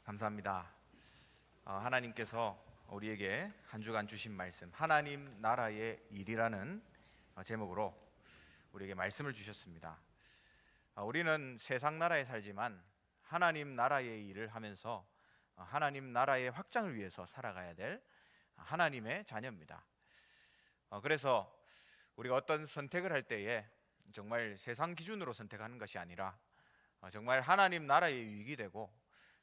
감사합니다. 하나님께서 우리에게 한 주간 주신 말씀, 하나님 나라의 일이라는 제목으로 우리에게 말씀을 주셨습니다. 우리는 세상 나라에 살지만 하나님 나라의 일을 하면서 하나님 나라의 확장을 위해서 살아가야 될 하나님의 자녀입니다. 그래서 우리가 어떤 선택을 할 때에 정말 세상 기준으로 선택하는 것이 아니라 정말 하나님 나라의 유익이 되고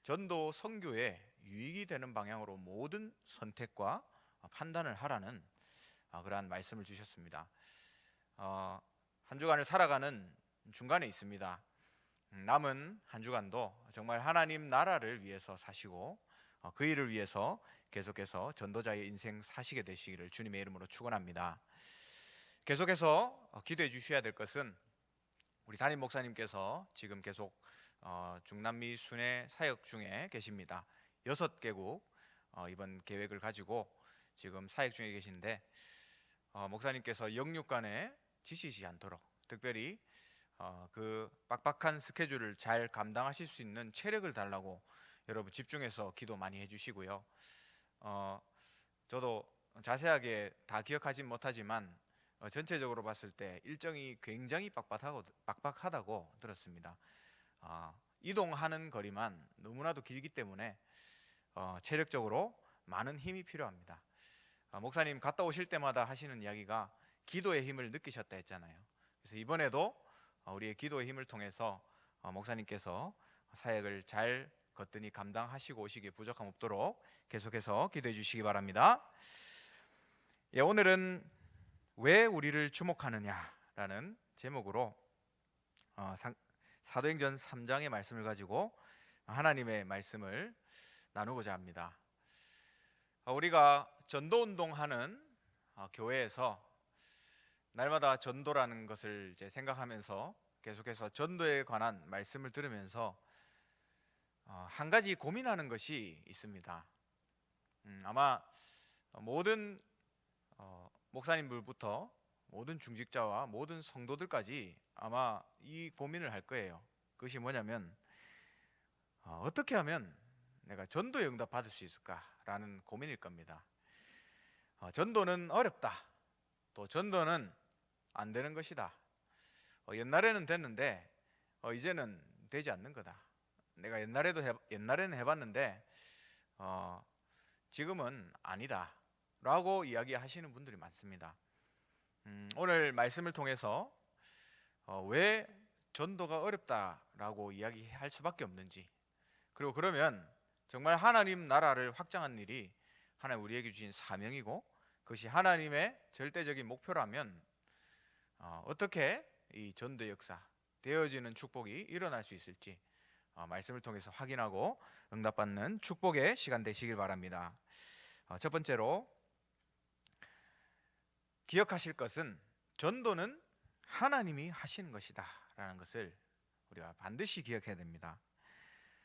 전도 선교에 유익이 되는 방향으로 모든 선택과 판단을 하라는 그러한 말씀을 주셨습니다. 한 주간을 살아가는 중간에 있습니다. 남은 한 주간도 정말 하나님 나라를 위해서 사시고 그 일을 위해서 계속해서 전도자의 인생 사시게 되시기를 주님의 이름으로 축원합니다. 계속해서 기도해 주셔야 될 것은 우리 담임 목사님께서 지금 계속 중남미 순회 사역 중에 계십니다. 6개국 이번 계획을 가지고 지금 사역 중에 계신데 목사님께서 영육간에 지치지 않도록 특별히 그 빡빡한 스케줄을 잘 감당하실 수 있는 체력을 달라고 여러분 집중해서 기도 많이 해주시고요. 저도 자세하게 다 기억하진 못하지만 전체적으로 봤을 때 일정이 굉장히 빡빡하다고 들었습니다. 이동하는 거리만 너무나도 길기 때문에 체력적으로 많은 힘이 필요합니다. 목사님 갔다 오실 때마다 하시는 이야기가 기도의 힘을 느끼셨다 했잖아요. 그래서 이번에도 우리의 기도의 힘을 통해서 목사님께서 사역을 잘 거뜬히 감당하시고 오시기에 부족함 없도록 계속해서 기도해 주시기 바랍니다. 예, 오늘은 왜 우리를 주목하느냐라는 제목으로 사도행전 3장의 말씀을 가지고 하나님의 말씀을 나누고자 합니다. 우리가 전도운동하는 교회에서 날마다 전도라는 것을 이제 생각하면서 계속해서 전도에 관한 말씀을 들으면서 한 가지 고민하는 것이 있습니다. 아마 모든 목사님들부터 모든 중직자와 모든 성도들까지 아마 이 고민을 할 거예요. 그것이 뭐냐면 어떻게 하면 내가 전도에 응답 받을 수 있을까라는 고민일 겁니다. 전도는 어렵다. 또 전도는 안 되는 것이다. 옛날에는 됐는데 이제는 되지 않는 거다. 내가 옛날에는 해봤는데 지금은 아니다. 라고 이야기하시는 분들이 많습니다. 오늘 말씀을 통해서 왜 전도가 어렵다라고 이야기할 수밖에 없는지, 그리고 그러면 정말 하나님 나라를 확장하는 일이 하나님 우리에게 주신 사명이고 그것이 하나님의 절대적인 목표라면 어떻게 이 전도 역사 되어지는 축복이 일어날 수 있을지 말씀을 통해서 확인하고 응답받는 축복의 시간 되시길 바랍니다. 첫 번째로 기억하실 것은 전도는 하나님이 하시는 것이다 라는 것을 우리가 반드시 기억해야 됩니다.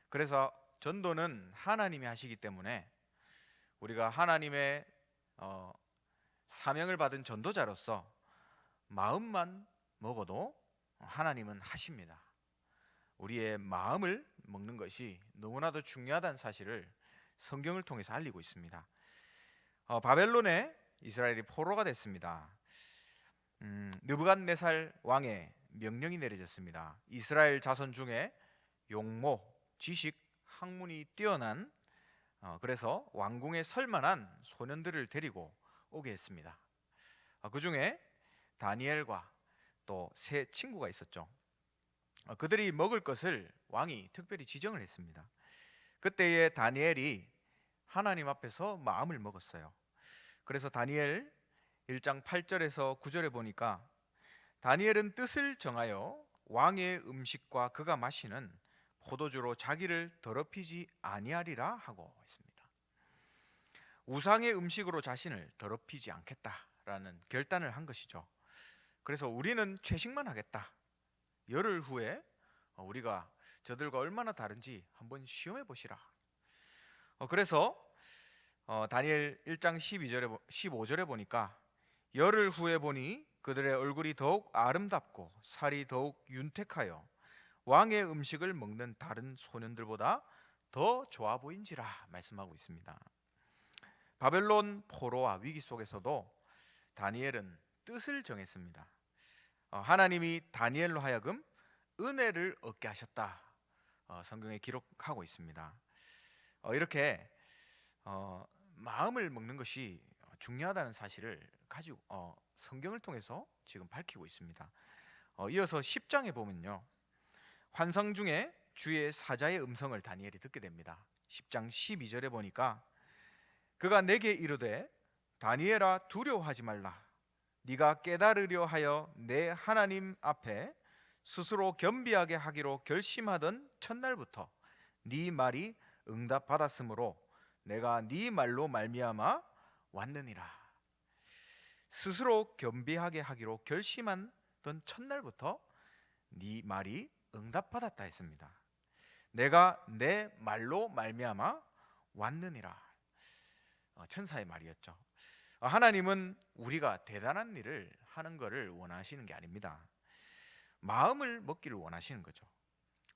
그래서 전도는 하나님이 하시기 때문에 우리가 하나님의 사명을 받은 전도자로서 마음만 먹어도 하나님은 하십니다. 우리의 마음을 먹는 것이 너무나도 중요하다는 사실을 성경을 통해서 알리고 있습니다. 바벨론에 이스라엘이 포로가 됐습니다. 느부갓네살 왕의 명령이 내려졌습니다. 이스라엘 자손 중에 용모, 지식, 학문이 뛰어난 그래서 왕궁에 설만한 소년들을 데리고 오게 했습니다. 그 중에 다니엘과 또 세 친구가 있었죠. 그들이 먹을 것을 왕이 특별히 지정을 했습니다. 그때에 다니엘이 하나님 앞에서 마음을 먹었어요. 그래서 다니엘 1장 8절에서 9절에 보니까 다니엘은 뜻을 정하여 왕의 음식과 그가 마시는 포도주로 자기를 더럽히지 아니하리라 하고 있습니다. 우상의 음식으로 자신을 더럽히지 않겠다라는 결단을 한 것이죠. 그래서 우리는 채식만 하겠다. 열흘 후에 우리가 저들과 얼마나 다른지 한번 시험해 보시라. 그래서 다니엘 1장 15절에 보니까 열흘 후에 보니 그들의 얼굴이 더욱 아름답고 살이 더욱 윤택하여 왕의 음식을 먹는 다른 소년들보다 더 좋아 보인지라 말씀하고 있습니다. 바벨론 포로와 위기 속에서도 다니엘은 뜻을 정했습니다. 하나님이 다니엘로 하여금 은혜를 얻게 하셨다. 성경에 기록하고 있습니다. 이렇게 마음을 먹는 것이 중요하다는 사실을 가지고 성경을 통해서 지금 밝히고 있습니다. 이어서 10장에 보면요, 환상 중에 주의 사자의 음성을 다니엘이 듣게 됩니다. 10장 12절에 보니까 그가 내게 이르되 다니엘아 두려워하지 말라. 네가 깨달으려 하여 내 하나님 앞에 스스로 겸비하게 하기로 결심하던 첫날부터 네 말이 응답받았으므로 내가 네 말로 말미암아 왔느니라. 스스로 겸비하게 하기로 결심하던 첫날부터 네 말이 응답받았다 했습니다. 내가 내 말로 말미암아 왔느니라. 천사의 말이었죠. 하나님은 우리가 대단한 일을 하는 것을 원하시는 게 아닙니다. 마음을 먹기를 원하시는 거죠.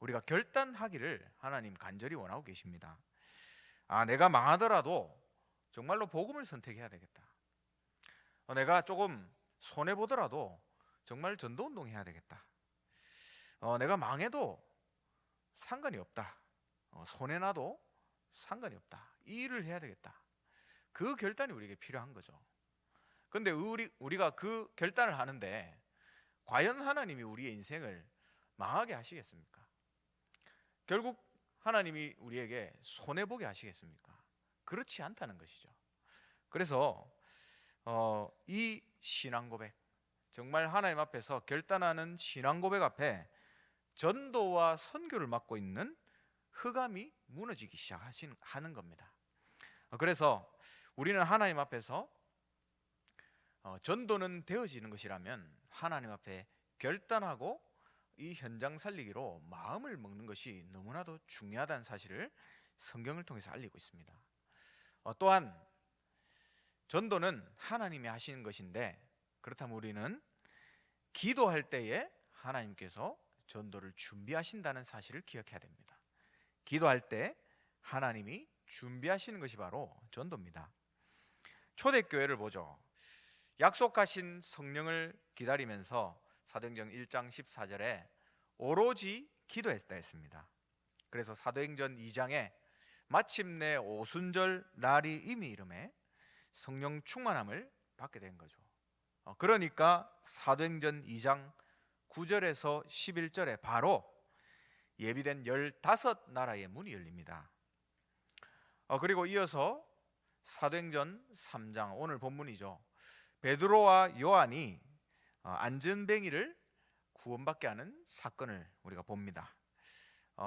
우리가 결단하기를 하나님 간절히 원하고 계십니다. 내가 망하더라도 정말로 복음을 선택해야 되겠다. 내가 조금 손해 보더라도 정말 전도 운동해야 되겠다. 내가 망해도 상관이 없다. 손해 나도 상관이 없다. 이 일을 해야 되겠다. 그 결단이 우리에게 필요한 거죠. 그런데 우리가 그 결단을 하는데 과연 하나님이 우리의 인생을 망하게 하시겠습니까? 결국 하나님이 우리에게 손해보게 하시겠습니까? 그렇지 않다는 것이죠. 그래서 이 신앙 고백, 정말 하나님 앞에서 결단하는 신앙 고백 앞에 전도와 선교를 맡고 있는 흑암이 무너지기 시작하는 겁니다. 그래서 우리는 하나님 앞에서 전도는 되어지는 것이라면 하나님 앞에 결단하고 이 현장 살리기로 마음을 먹는 것이 너무나도 중요하다는 사실을 성경을 통해서 알리고 있습니다. 또한 전도는 하나님이 하시는 것인데, 그렇다면 우리는 기도할 때에 하나님께서 전도를 준비하신다는 사실을 기억해야 됩니다. 기도할 때 하나님이 준비하시는 것이 바로 전도입니다. 초대교회를 보죠. 약속하신 성령을 기다리면서 사도행전 1장 14절에 오로지 기도했다 했습니다. 그래서 사도행전 2장에 마침내 오순절 날이 이미 이름에 성령 충만함을 받게 된 거죠. 그러니까 사도행전 2장 9절에서 11절에 바로 예비된 15나라의 문이 열립니다. 그리고 이어서 사도행전 3장, 오늘 본문이죠. 베드로와 요한이 안전뱅이를 구원받게 하는 사건을 우리가 봅니다.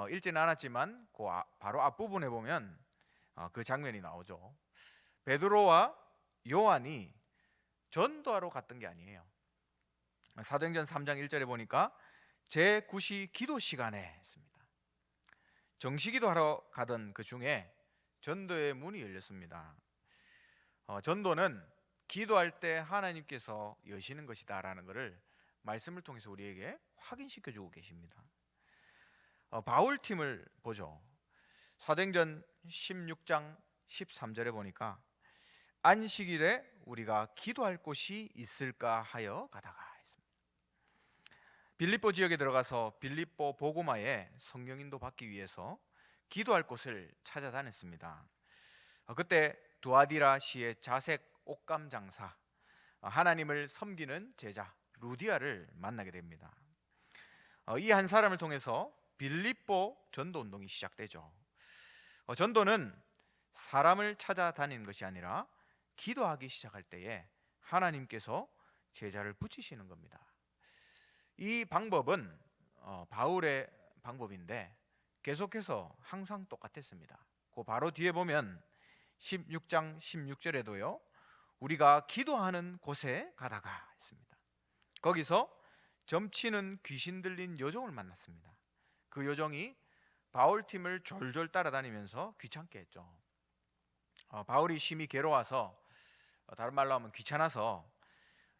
읽지는 않았지만 그 바로 앞부분에 보면 그 장면이 나오죠. 베드로와 요한이 전도하러 갔던 게 아니에요. 사도행전 3장 1절에 보니까 제9시 기도 시간에 했습니다. 정시기도하러 가던 그 중에 전도의 문이 열렸습니다. 전도는 기도할 때 하나님께서 여시는 것이다라는 것을 말씀을 통해서 우리에게 확인시켜 주고 계십니다. 바울 팀을 보죠. 사도행전 16장 13절에 보니까 안식일에 우리가 기도할 곳이 있을까 하여 가다가 했습니다. 빌립보 지역에 들어가서 빌립보 보고마에 성경인도 받기 위해서 기도할 곳을 찾아다녔습니다. 그때 두아디라시의 자색 옷감 장사, 하나님을 섬기는 제자 루디아를 만나게 됩니다. 이 한 사람을 통해서 빌립보 전도 운동이 시작되죠. 전도는 사람을 찾아다니는 것이 아니라 기도하기 시작할 때에 하나님께서 제자를 붙이시는 겁니다. 이 방법은 바울의 방법인데 계속해서 항상 똑같았습니다. 그 바로 뒤에 보면 16장 16절에도요, 우리가 기도하는 곳에 가다가 했습니다. 거기서 점치는 귀신 들린 여종을 만났습니다. 그 여종이 바울 팀을 졸졸 따라다니면서 귀찮게 했죠. 바울이 심히 괴로워서, 다른 말로 하면 귀찮아서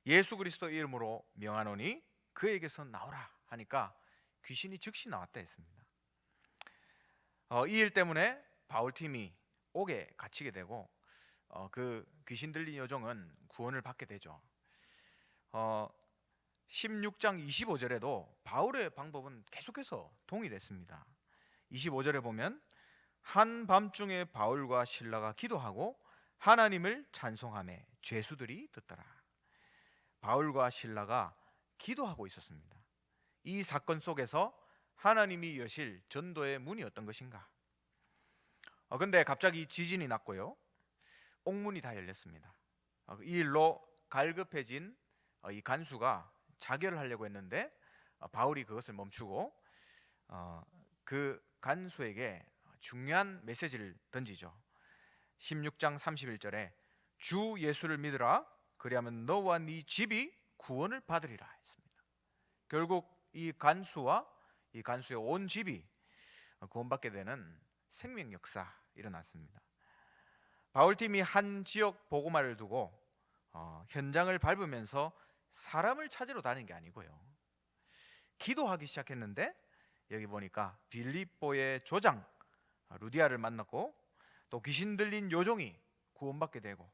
예수 그리스도 이름으로 명하노니 그에게서 나오라 하니까 귀신이 즉시 나왔다 했습니다. 이 일 때문에 바울팀이 옥에 갇히게 되고 그 귀신 들린 요종은 구원을 받게 되죠. 16장 25절에도 바울의 방법은 계속해서 동일했습니다. 25절에 보면 한밤중에 바울과 실라가 기도하고 하나님을 찬송하며 죄수들이 듣더라. 바울과 실라가 기도하고 있었습니다. 이 사건 속에서 하나님이 여실 전도의 문이 어떤 것인가? 근데 갑자기 지진이 났고요. 옥문이 다 열렸습니다. 이 일로 갈급해진 이 간수가 자결을 하려고 했는데 바울이 그것을 멈추고 그 간수에게 중요한 메시지를 던지죠. 16장 31절에 주 예수를 믿으라 그리하면 너와 네 집이 구원을 받으리라 했습니다. 결국 이 간수의 온 집이 구원받게 되는 생명 역사 일어났습니다. 바울팀이 한 지역 복음화를 두고 현장을 밟으면서 사람을 찾으러 다닌 게 아니고요. 기도하기 시작했는데 여기 보니까 빌립보의 조장 루디아를 만났고 또 귀신 들린 요종이 구원받게 되고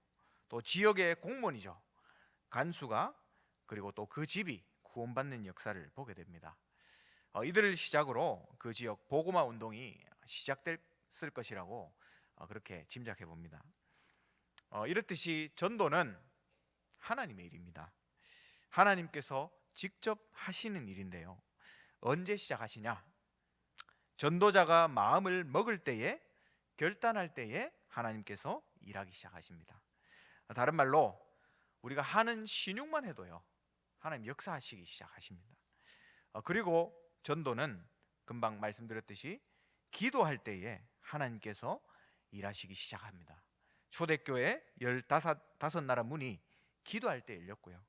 또 지역의 공무원이죠. 간수가 그리고 또 그 집이 구원받는 역사를 보게 됩니다. 이들을 시작으로 그 지역 복음화 운동이 시작됐을 것이라고 그렇게 짐작해 봅니다. 이렇듯이 전도는 하나님의 일입니다. 하나님께서 직접 하시는 일인데요. 언제 시작하시냐? 전도자가 마음을 먹을 때에, 결단할 때에 하나님께서 일하기 시작하십니다. 다른 말로 우리가 하는 신용만 해도요, 하나님 역사하시기 시작하십니다. 그리고 전도는 금방 말씀드렸듯이 기도할 때에 하나님께서 일하시기 시작합니다. 초대교회 15나라 문이 기도할 때 열렸고요.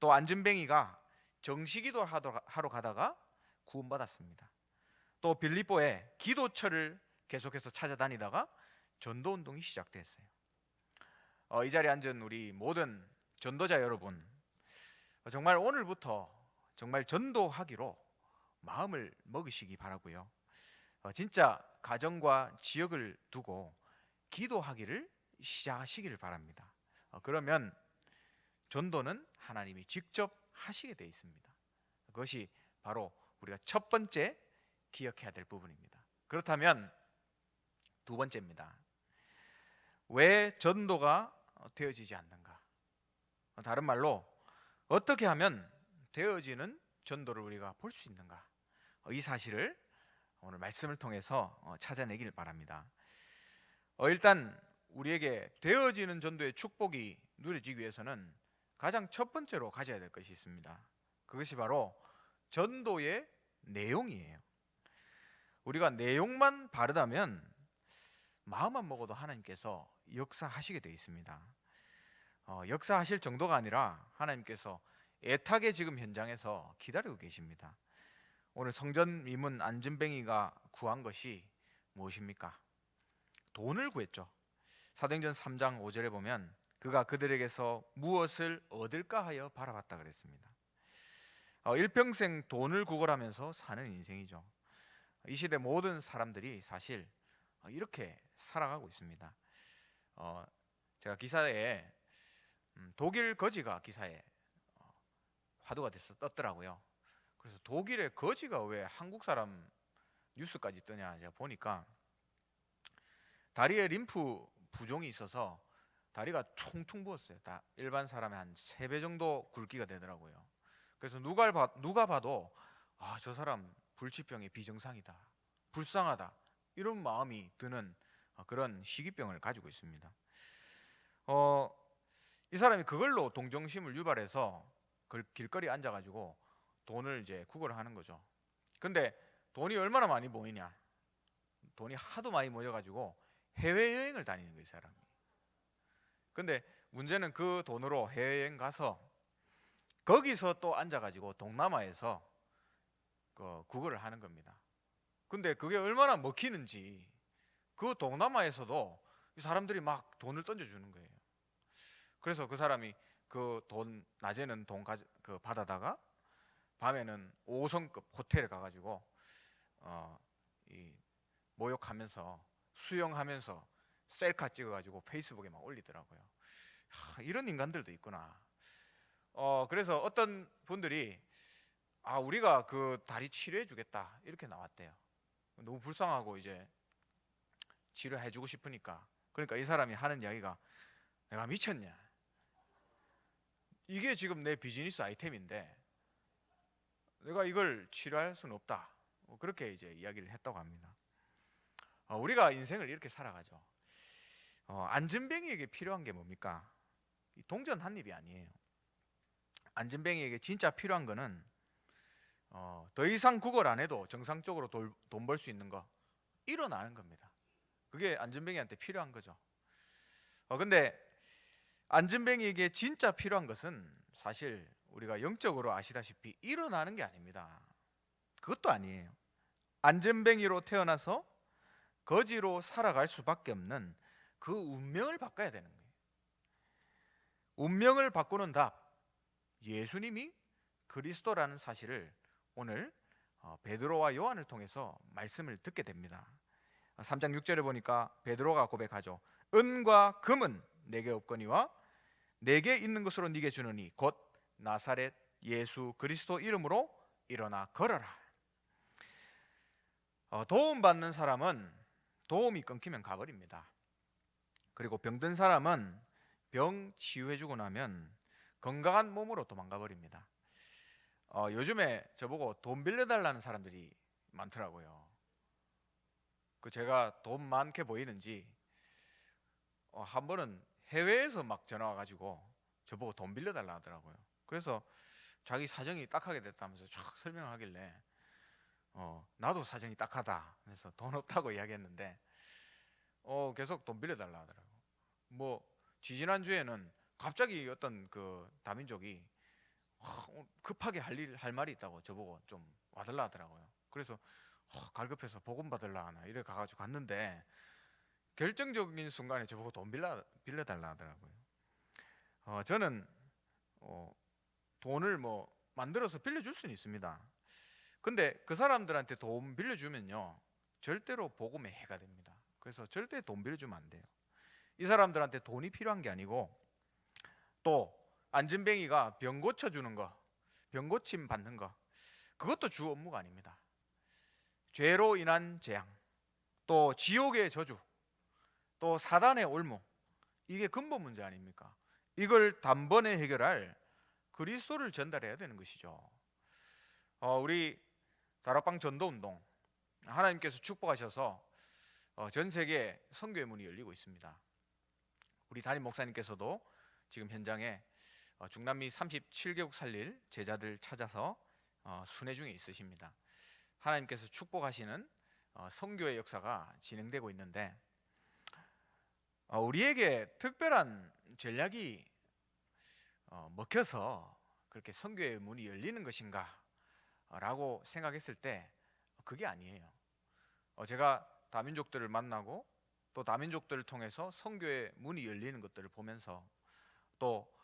또 안진뱅이가 정시기도 하러 가다가 구원받았습니다. 또 빌립보에 기도처를 계속해서 찾아다니다가 전도운동이 시작됐어요. 이 자리에 앉은 우리 모든 전도자 여러분, 정말 오늘부터 정말 전도하기로 마음을 먹으시기 바라고요. 진짜 가정과 지역을 두고 기도하기를 시작하시기를 바랍니다. 그러면 전도는 하나님이 직접 하시게 되어 있습니다. 그것이 바로 우리가 첫 번째 기억해야 될 부분입니다. 그렇다면 두 번째입니다. 왜 전도가 되어지지 않는가? 다른 말로 어떻게 하면 되어지는 전도를 우리가 볼 수 있는가? 이 사실을 오늘 말씀을 통해서 찾아내길 바랍니다. 일단 우리에게 되어지는 전도의 축복이 누려지기 위해서는 가장 첫 번째로 가져야 될 것이 있습니다. 그것이 바로 전도의 내용이에요. 우리가 내용만 바르다면 마음만 먹어도 하나님께서 역사하시게 되어 있습니다. 역사하실 정도가 아니라 하나님께서 애타게 지금 현장에서 기다리고 계십니다. 오늘 성전 미문 안진뱅이가 구한 것이 무엇입니까? 돈을 구했죠. 사도행전 3장 5절에 보면 그가 그들에게서 무엇을 얻을까 하여 바라봤다 그랬습니다. 일평생 돈을 구걸하면서 사는 인생이죠. 이 시대 모든 사람들이 사실 이렇게 살아가고 있습니다. 제가 기사에 독일 거지가 기사에 화두가 돼서 떴더라고요. 그래서 독일의 거지가 왜 한국 사람 뉴스까지 뜨냐 제가 보니까 다리에 림프 부종이 있어서 다리가 퉁퉁 부었어요. 다 일반 사람의 한 3배 정도 굵기가 되더라고요. 그래서 누가 봐도 저 사람 불치병의 비정상이다, 불쌍하다 이런 마음이 드는 그런 희귀병을 가지고 있습니다. 이 사람이 그걸로 동정심을 유발해서 길거리에 앉아가지고 돈을 이제 구걸을 하는 거죠. 근데 돈이 얼마나 많이 모이냐? 돈이 하도 많이 모여가지고 해외여행을 다니는 거예요, 이 사람이. 근데 문제는 그 돈으로 해외여행 가서 거기서 또 앉아가지고 동남아에서 구걸을 하는 겁니다. 근데 그게 얼마나 먹히는지 그 동남아에서도 이 사람들이 막 돈을 던져주는 거예요. 그래서 그 사람이 그 돈 낮에는 돈 받아다가 밤에는 5성급 호텔에 가가지고 이 모욕하면서 수영하면서 셀카 찍어가지고 페이스북에 막 올리더라고요. 이런 인간들도 있구나. 그래서 어떤 분들이 우리가 그 다리 치료해 주겠다 이렇게 나왔대요. 너무 불쌍하고 이제 치료해 주고 싶으니까. 그러니까 이 사람이 하는 이야기가, 내가 미쳤냐, 이게 지금 내 비즈니스 아이템인데 내가 이걸 치료할 수는 없다, 그렇게 이제 이야기를 했다고 합니다. 우리가 인생을 이렇게 살아가죠. 안전뱅이에게 필요한 게 뭡니까? 동전 한 입이 아니에요. 안전뱅이에게 진짜 필요한 거는 더 이상 구걸 안 해도 정상적으로 돈 벌 수 있는 거, 일어나는 겁니다. 그게 안전뱅이한테 필요한 거죠. 근데 안전뱅이에게 진짜 필요한 것은 사실 우리가 영적으로 아시다시피 일어나는 게 아닙니다. 그것도 아니에요. 안전뱅이로 태어나서 거지로 살아갈 수밖에 없는 그 운명을 바꿔야 되는 거예요. 운명을 바꾸는 답, 예수님이 그리스도라는 사실을 오늘 베드로와 요한을 통해서 말씀을 듣게 됩니다. 3장 6절에 보니까 베드로가 고백하죠. 은과 금은 내게 없거니와 내게 있는 것으로 네게 주느니 곧 나사렛 예수 그리스도 이름으로 일어나 걸어라. 도움받는 사람은 도움이 끊기면 가버립니다. 그리고 병든 사람은 병 치유해주고 나면 건강한 몸으로 도망가 버립니다. 요즘에 저보고 돈 빌려달라는 사람들이 많더라고요. 제가 돈 많게 보이는지 한 번은 해외에서 막 전화 와가지고 저보고 돈 빌려달라 하더라고요. 그래서 자기 사정이 딱하게 됐다면서 쫙 설명을 하길래 나도 사정이 딱하다, 그래서 돈 없다고 이야기했는데 계속 돈 빌려달라 하더라고요. 지지난주에는 갑자기 어떤 그 다민족이 급하게 할 말이 있다고 저보고 좀 와달라 하더라고요. 그래서 갈급해서 복음 받으려 하나 이래 가가지고 갔는데 결정적인 순간에 저보고 돈 빌려달라 하더라고요. 저는 돈을 만들어서 빌려줄 수는 있습니다. 근데 그 사람들한테 돈 빌려주면요 절대로 복음에 해가 됩니다. 그래서 절대 돈 빌려주면 안 돼요. 이 사람들한테 돈이 필요한 게 아니고, 또 안전뱅이가 병 고쳐주는 거, 병 고침 받는 거, 그것도 주 업무가 아닙니다. 죄로 인한 재앙, 또 지옥의 저주, 또 사단의 올무, 이게 근본 문제 아닙니까? 이걸 단번에 해결할 그리스도를 전달해야 되는 것이죠. 우리 다락방 전도운동, 하나님께서 축복하셔서 전 세계에 선교의 문이 열리고 있습니다. 우리 담임 목사님께서도 지금 현장에 중남미 37개국 살릴 제자들 찾아서 순회 중에 있으십니다. 하나님께서 축복하시는 선교의 역사가 진행되고 있는데, 우리에게 특별한 전략이 먹혀서 그렇게 선교의 문이 열리는 것인가 라고 생각했을 때 그게 아니에요. 제가 다민족들을 만나고 또 다민족들을 통해서 선교의 문이 열리는 것들을 보면서, 또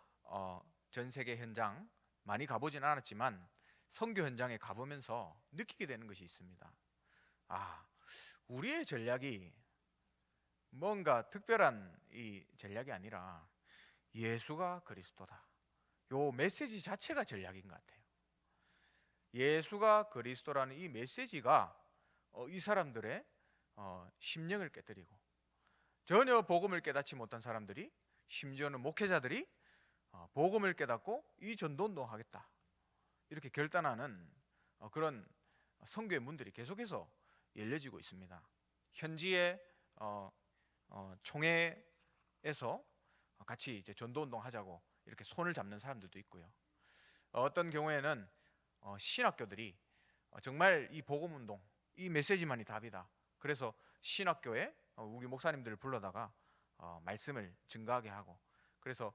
전 세계 현장 많이 가보진 않았지만 선교 현장에 가보면서 느끼게 되는 것이 있습니다. 우리의 전략이 뭔가 특별한 이 전략이 아니라 예수가 그리스도다, 요 메시지 자체가 전략인 것 같아요. 예수가 그리스도라는 이 메시지가 이 사람들의 심령을 깨뜨리고, 전혀 복음을 깨닫지 못한 사람들이, 심지어는 목회자들이 복음을 깨닫고 이 전도운동 하겠다 이렇게 결단하는 그런 선교의 문들이 계속해서 열려지고 있습니다. 현지의 총회에서 같이 이제 전도운동 하자고 이렇게 손을 잡는 사람들도 있고요. 어떤 경우에는 신학교들이 정말 이 복음운동, 이 메시지만이 답이다, 그래서 신학교에 우리 목사님들을 불러다가 말씀을 증거하게 하고, 그래서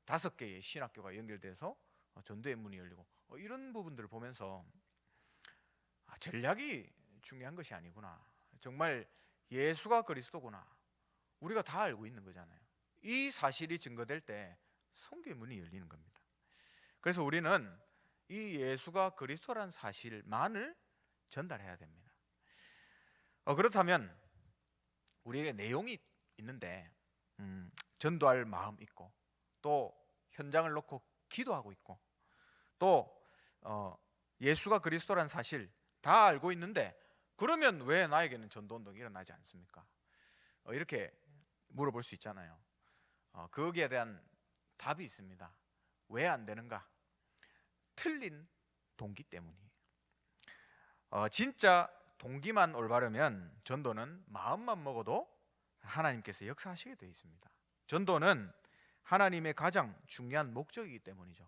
5개의 신학교가 연결돼서 전도의 문이 열리고, 이런 부분들을 보면서 전략이 중요한 것이 아니구나, 정말 예수가 그리스도구나, 우리가 다 알고 있는 거잖아요. 이 사실이 증거될 때 선교의 문이 열리는 겁니다. 그래서 우리는 이 예수가 그리스도라는 사실만을 전달해야 됩니다. 그렇다면 우리에게 내용이 있는데 전도할 마음 있고 또 현장을 놓고 기도하고 있고 또 예수가 그리스도라는 사실 다 알고 있는데 그러면 왜 나에게는 전도운동이 일어나지 않습니까? 이렇게 물어볼 수 있잖아요. 거기에 대한 답이 있습니다. 왜 안 되는가? 틀린 동기 때문이에요. 진짜 동기만 올바르면 전도는 마음만 먹어도 하나님께서 역사하시게 되어 있습니다. 전도는 하나님의 가장 중요한 목적이기 때문이죠.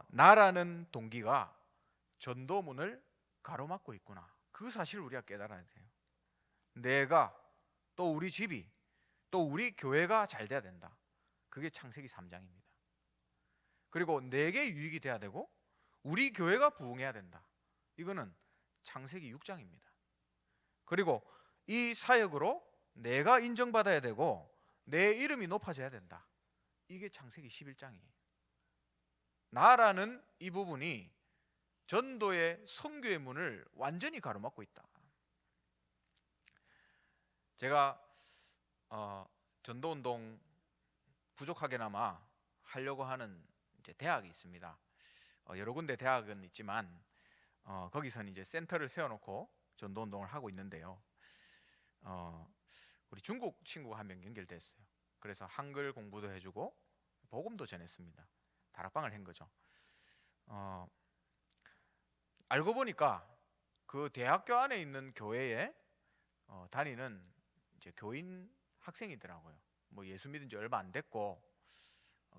나라는 동기가 전도문을 가로막고 있구나. 그 사실을 우리가 깨달아야 돼요. 내가 또 우리 집이 또 우리 교회가 잘 돼야 된다. 그게 창세기 3장입니다. 그리고 내게 유익이 돼야 되고 우리 교회가 부흥해야 된다. 이거는 창세기 6장입니다. 그리고 이 사역으로 내가 인정받아야 되고 내 이름이 높아져야 된다. 이게 창세기 11장이에요. 나라는 이 부분이 전도의 선교의 문을 완전히 가로막고 있다. 제가 전도운동 부족하게나마 하려고 하는 이제 대학이 있습니다. 여러 군데 대학은 있지만 거기서는 이제 센터를 세워놓고 전도운동을 하고 있는데요. 우리 중국 친구가 한 명 연결됐어요. 그래서 한글 공부도 해주고 복음도 전했습니다. 다락방을 한 거죠. 알고 보니까 그 대학교 안에 있는 교회에 다니는 이제 교인 학생이더라고요. 뭐 예수 믿은 지 얼마 안 됐고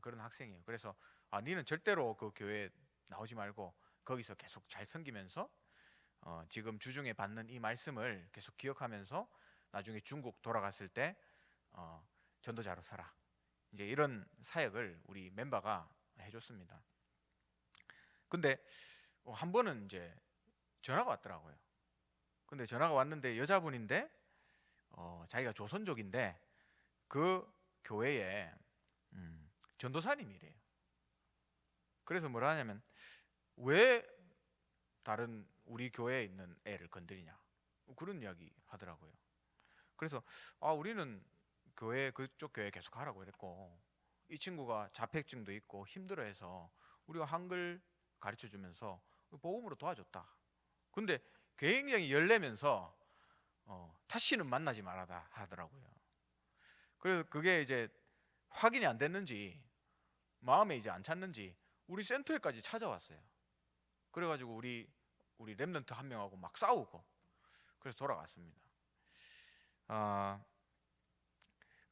그런 학생이에요. 그래서 니는 절대로 그 교회 나오지 말고 거기서 계속 잘 섬기면서 지금 주중에 받는 이 말씀을 계속 기억하면서 나중에 중국 돌아갔을 때 전도자로 살아. 이제 이런 사역을 우리 멤버가 해줬습니다. 근데 한 번은 이제 전화가 왔더라고요. 근데 전화가 왔는데 여자분인데 자기가 조선족인데 그 교회에 전도사님이래요. 그래서 뭐라 하냐면 왜 다른 우리 교회에 있는 애를 건드리냐 그런 이야기 하더라고요. 그래서 우리는 교회 그쪽 교회 계속 가라고 그랬고 이 친구가 자폐증도 있고 힘들어해서 우리가 한글 가르쳐 주면서 복음으로 도와줬다. 근데 굉장히 열내면서 다시는 만나지 말아다 하더라고요. 그래서 그게 이제 확인이 안 됐는지 마음에 이제 안 찼는지 우리 센터에까지 찾아왔어요. 그래가지고 우리 랩런트 한 명하고 막 싸우고 그래서 돌아갔습니다.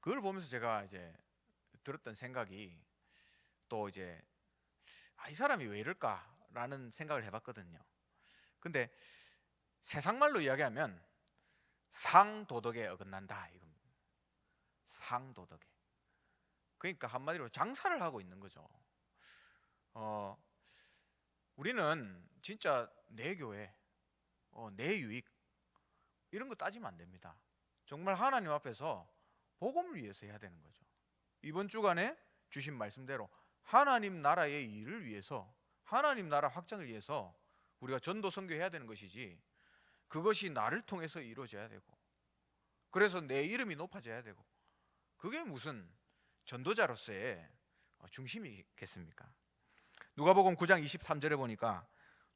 그걸 보면서 제가 이제 들었던 생각이 또 이제 이 사람이 왜 이럴까라는 생각을 해봤거든요. 근데 세상 말로 이야기하면 상도덕에 어긋난다 이겁니다. 상도덕에. 그러니까 한마디로 장사를 하고 있는 거죠. 우리는 진짜 내 교회, 내 유익 이런 거 따지면 안 됩니다. 정말 하나님 앞에서 복음을 위해서 해야 되는 거죠. 이번 주간에 주신 말씀대로 하나님 나라의 일을 위해서 하나님 나라 확장을 위해서 우리가 전도 선교해야 되는 것이지 그것이 나를 통해서 이루어져야 되고 그래서 내 이름이 높아져야 되고 그게 무슨 전도자로서의 중심이겠습니까? 누가복음 9장 23절에 보니까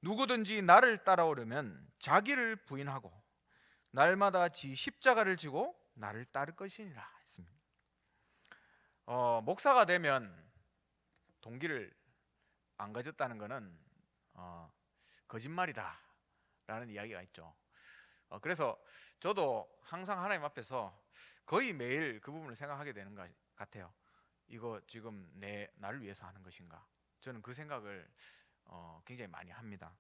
누구든지 나를 따라오려면 자기를 부인하고 날마다 지 십자가를 지고 나를 따를 것이니라 했습니다. 목사가 되면 동기를 안 가졌다는 것은 거짓말이다 라는 이야기가 있죠. 그래서 저도 항상 하나님 앞에서 거의 매일 그 부분을 생각하게 되는 것 같아요. 이거 지금 나를 위해서 하는 것인가? 저는 그 생각을 굉장히 많이 합니다.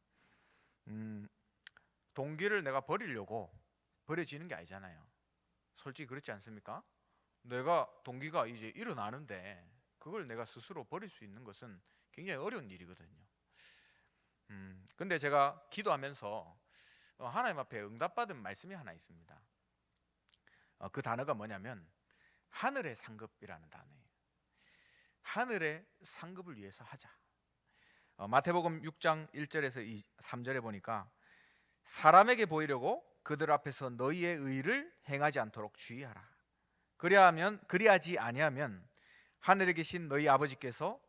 동기를 내가 버리려고 버려지는 게 아니잖아요. 솔직히 그렇지 않습니까? 내가 동기가 이제 일어나는데 그걸 내가 스스로 버릴 수 있는 것은 굉장히 어려운 일이거든요. 근데 제가 기도하면서 하나님 앞에 응답받은 말씀이 하나 있습니다. 그 단어가 뭐냐면 하늘의 상급이라는 단어예요. 하늘의 상급을 위해서 하자. 마태복음 6장 1절에서 3절에 보니까 사람에게 보이려고 그들 앞에서 너희의 의를 행하지 않도록 주의하라. 그리하지 아니하면 하늘에 계신 너희 아버지께서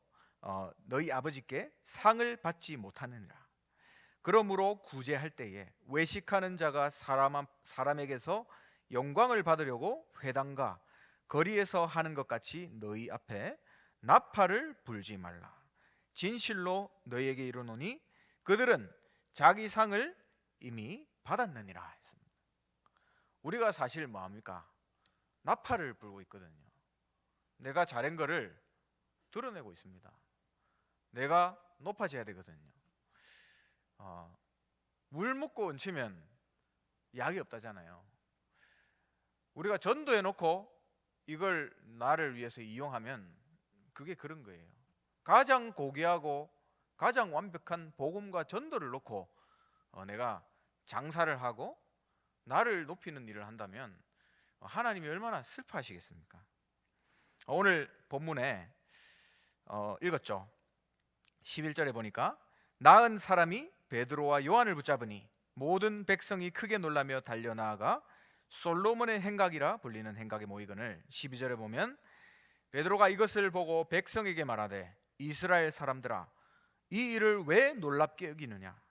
너희 아버지께 상을 받지 못하느니라. 그러므로 구제할 때에 외식하는 자가 사람에게서 영광을 받으려고 회당과 거리에서 하는 것 같이 너희 앞에 나팔을 불지 말라. 진실로 너희에게 이르노니 그들은 자기 상을 이미 받았느니라 했습니다. 우리가 사실 뭐합니까? 나팔을 불고 있거든요. 내가 잘한 거를 드러내고 있습니다. 내가 높아져야 되거든요. 물 먹고 얹히면 약이 없다잖아요. 우리가 전도해 놓고 이걸 나를 위해서 이용하면 그게 그런 거예요. 가장 고귀하고 가장 완벽한 복음과 전도를 놓고 내가 장사를 하고 나를 높이는 일을 한다면 하나님이 얼마나 슬퍼하시겠습니까? 오늘 본문에 읽었죠. 11절에 보니까 나은 사람이 베드로와 요한을 붙잡으니 모든 백성이 크게 놀라며 달려나아가 솔로몬의 행각이라 불리는 행각에 모이거늘 12절에 보면 베드로가 이것을 보고 백성에게 말하되 이스라엘 사람들아 이 일을 왜 놀랍게 여기느냐?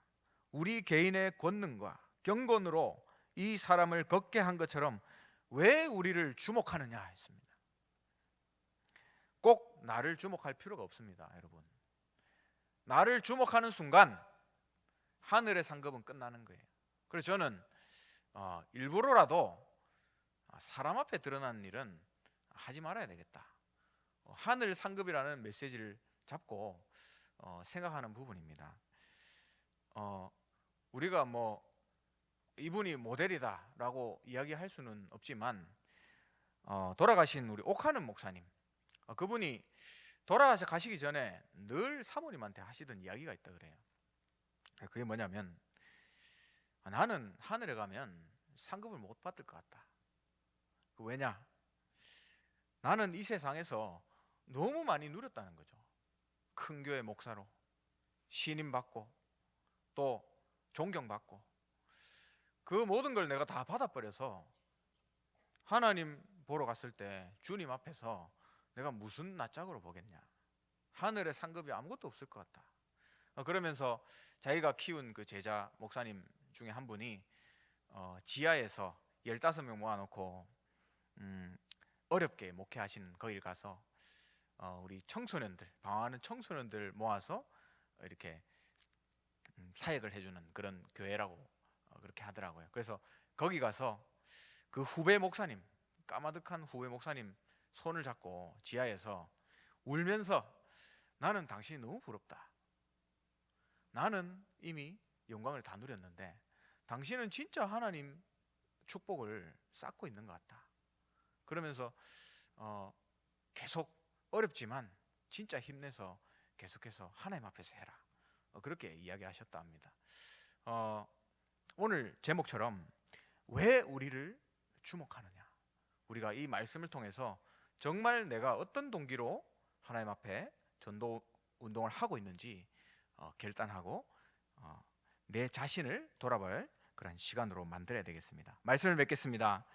우리 개인의 권능과 경건으로 이 사람을 걷게 한 것처럼 왜 우리를 주목하느냐 했습니다. 꼭 나를 주목할 필요가 없습니다, 여러분. 나를 주목하는 순간 하늘의 상급은 끝나는 거예요. 그래서 저는 일부러라도 사람 앞에 드러나는 일은 하지 말아야 되겠다. 하늘 상급이라는 메시지를 잡고 생각하는 부분입니다. 우리가 뭐 이분이 모델이다라고 이야기할 수는 없지만 돌아가신 우리 옥하는 목사님, 그분이 돌아가시기 전에 늘 사모님한테 하시던 이야기가 있다 그래요. 그게 뭐냐면 나는 하늘에 가면 상급을 못 받을 것 같다. 왜냐? 나는 이 세상에서 너무 많이 누렸다는 거죠. 큰 교회 목사로 신임 받고 또 존경받고 그 모든 걸 내가 다 받아버려서 하나님 보러 갔을 때 주님 앞에서 내가 무슨 낯짝으로 보겠냐? 하늘의 상급이 아무것도 없을 것 같다. 그러면서 자기가 키운 그 제자 목사님 중에 한 분이 지하에서 15명 모아놓고 어렵게 목회하시는 거길 가서 우리 청소년들, 방황하는 청소년들 모아서 이렇게 사역을 해주는 그런 교회라고 그렇게 하더라고요. 그래서 거기 가서 그 후배 목사님, 까마득한 후배 목사님 손을 잡고 지하에서 울면서 나는 당신이 너무 부럽다. 나는 이미 영광을 다 누렸는데 당신은 진짜 하나님 축복을 쌓고 있는 것 같다. 그러면서 계속 어렵지만 진짜 힘내서 계속해서 하나님 앞에서 해라. 그렇게 이야기하셨다 합니다. 오늘 제목처럼 왜 우리를 주목하느냐? 우리가 이 말씀을 통해서 정말 내가 어떤 동기로 하나님 앞에 전도 운동을 하고 있는지 결단하고 내 자신을 돌아볼 그런 시간으로 만들어야 되겠습니다. 말씀을 맺겠습니다.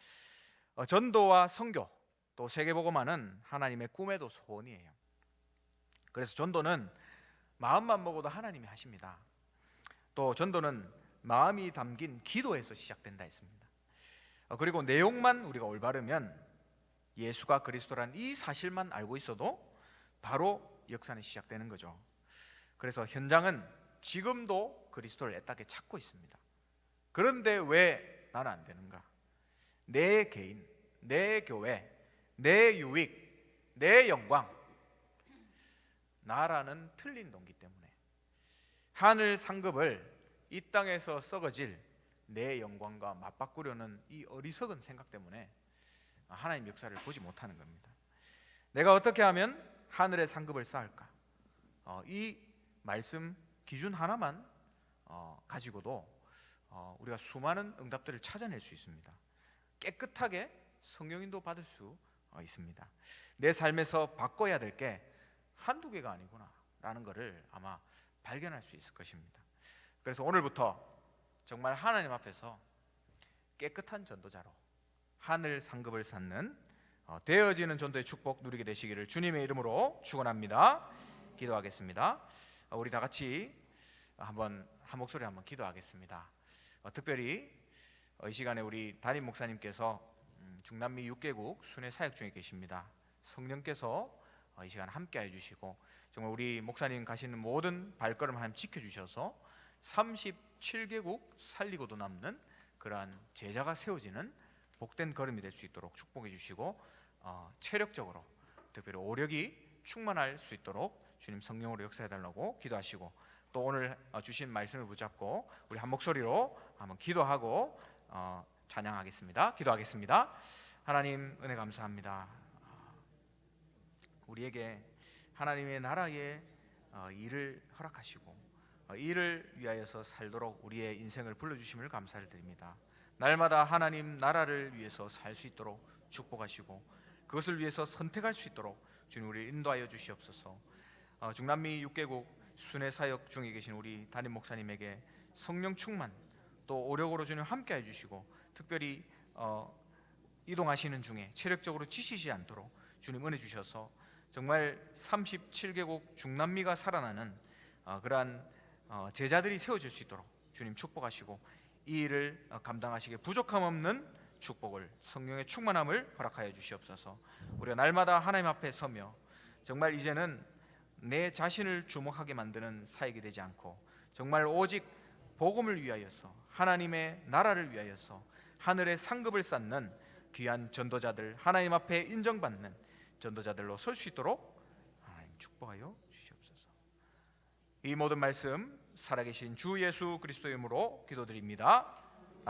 전도와 선교 또 세계복음화는 하나님의 꿈에도 소원이에요. 그래서 전도는 마음만 먹어도 하나님이 하십니다. 또 전도는 마음이 담긴 기도에서 시작된다 했습니다. 그리고 내용만 우리가 올바르면 예수가 그리스도란 이 사실만 알고 있어도 바로 역사는 시작되는 거죠. 그래서 현장은 지금도 그리스도를 애타게 찾고 있습니다. 그런데 왜 나는 안 되는가? 내 개인, 내 교회, 내 유익, 내 영광, 나라는 틀린 동기 때문에 하늘 상급을 이 땅에서 썩어질 내 영광과 맞바꾸려는 이 어리석은 생각 때문에 하나님 역사를 보지 못하는 겁니다. 내가 어떻게 하면 하늘의 상급을 쌓을까? 이 말씀 기준 하나만 가지고도 우리가 수많은 응답들을 찾아낼 수 있습니다. 깨끗하게 성령인도 받을 수 있습니다. 내 삶에서 바꿔야 될 게 한두 개가 아니구나 라는 것을 아마 발견할 수 있을 것입니다. 그래서 오늘부터 정말 하나님 앞에서 깨끗한 전도자로 하늘 상급을 쌓는 되어지는 전도의 축복 누리게 되시기를 주님의 이름으로 축원합니다. 기도하겠습니다. 우리 다 같이 한번 한 목소리 한번 기도하겠습니다. 특별히 이 시간에 우리 담임 목사님께서 중남미 6개국 순회 사역 중에 계십니다. 성령께서 이 시간 함께 해주시고 정말 우리 목사님 가시는 모든 발걸음 하나님 지켜주셔서 37개국 살리고도 남는 그러한 제자가 세워지는 복된 걸음이 될 수 있도록 축복해 주시고 체력적으로 특별히 오력이 충만할 수 있도록 주님 성령으로 역사해 달라고 기도하시고 또 오늘 주신 말씀을 붙잡고 우리 한 목소리로 한번 기도하고 찬양하겠습니다. 기도하겠습니다. 하나님 은혜 감사합니다. 우리에게 하나님의 나라의 일을 허락하시고 이를 위하여서 살도록 우리의 인생을 불러주심을 감사를 드립니다. 날마다 하나님 나라를 위해서 살 수 있도록 축복하시고 그것을 위해서 선택할 수 있도록 주님 우리를 인도하여 주시옵소서. 중남미 6개국 순회 사역 중에 계신 우리 담임 목사님에게 성령 충만 또 오력으로 주님 함께해 주시고 특별히 이동하시는 중에 체력적으로 지치지 않도록 주님 은혜 주셔서 정말 37개국 중남미가 살아나는 그러한 제자들이 세워질 수 있도록 주님 축복하시고 이 일을 감당하시기에 부족함 없는 축복을 성령의 충만함을 허락하여 주시옵소서. 우리가 날마다 하나님 앞에 서며 정말 이제는 내 자신을 주목하게 만드는 사역이 되지 않고 정말 오직 복음을 위하여서 하나님의 나라를 위하여서 하늘의 상급을 쌓는 귀한 전도자들 하나님 앞에 인정받는 전도자들로 설 수 있도록 하나님 축복하여 주시옵소서. 이 모든 말씀 살아계신 주 예수 그리스도의 이름으로 기도드립니다.